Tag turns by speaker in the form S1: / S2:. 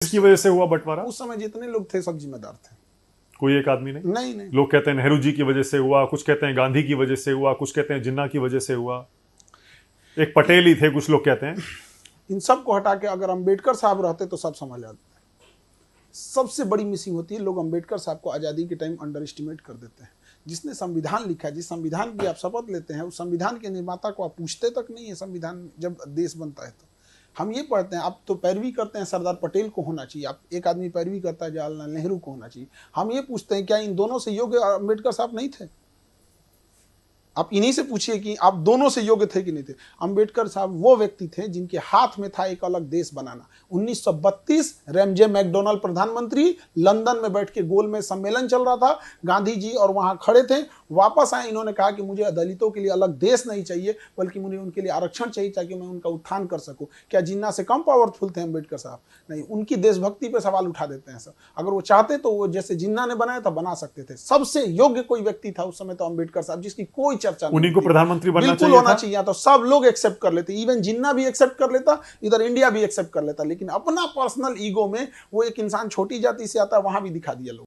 S1: इसकी वजह से हुआ बंटवारा?
S2: उस समय जितने लोग थे सब जिम्मेदार थे,
S1: कोई एक आदमी नहीं?
S2: नहीं।
S1: लोग कहते हैं नेहरू जी की वजह से हुआ, कुछ कहते हैं गांधी की वजह से हुआ, कुछ कहते हैं जिन्ना की वजह से हुआ, एक पटेल ही थे कुछ लोग कहते हैं।
S2: इन सब को हटा के अगर अंबेडकर साहब रहते तो सब संभाल जाते। सबसे बड़ी मिसिंग होती है, लोग अंबेडकर साहब को आज़ादी के टाइम अंडर एस्टिमेट कर देते हैं। जिसने संविधान लिखा है, जिस संविधान की आप शपथ लेते हैं, उस संविधान के निर्माता को आप पूछते तक नहीं है। संविधान जब देश बनता है तो हम ये पढ़ते हैं, आप तो पैरवी करते हैं सरदार पटेल को होना चाहिए, आप एक आदमी पैरवी करता है जवाहरलाल नेहरू को होना चाहिए। हम ये पूछते हैं क्या इन दोनों से योग्य अंबेडकर साहब नहीं थे? आप इन्हीं से पूछिए कि आप दोनों से योग्य थे कि नहीं थे। अंबेडकर साहब वो व्यक्ति थे जिनके हाथ में था एक अलग देश बनाना। 1932 रैमजे मैकडोनाल्ड प्रधानमंत्री, लंदन में बैठ के गोल में सम्मेलन चल रहा था, गांधी जी और वहां खड़े थे, वापस आए, इन्होंने कहा कि मुझे दलितों के लिए अलग देश नहीं चाहिए, बल्कि मुझे उनके लिए आरक्षण चाहिए ताकि मैं उनका उत्थान कर सकूं। क्या जिन्ना से कम पावरफुल थे अंबेडकर साहब? नहीं, उनकी देशभक्ति पे सवाल उठा देते हैं सब। अगर वो चाहते तो वो जैसे जिन्ना ने बनाया था बना सकते थे। सबसे योग्य कोई व्यक्ति था उस समय तो अंबेडकर साहब, जिसकी कोई चर्चा नहीं।
S1: उन्हीं को प्रधानमंत्री बनना
S2: बिल्कुल होना चाहिए, तो सब लोग एक्सेप्ट कर लेते, इवन जिन्ना भी एक्सेप्ट कर लेता, इधर इंडिया भी एक्सेप्ट कर लेता। लेकिन अपना पर्सनल ईगो में वो एक इंसान छोटी जाति से आता, वहां भी दिखा दिया लोग।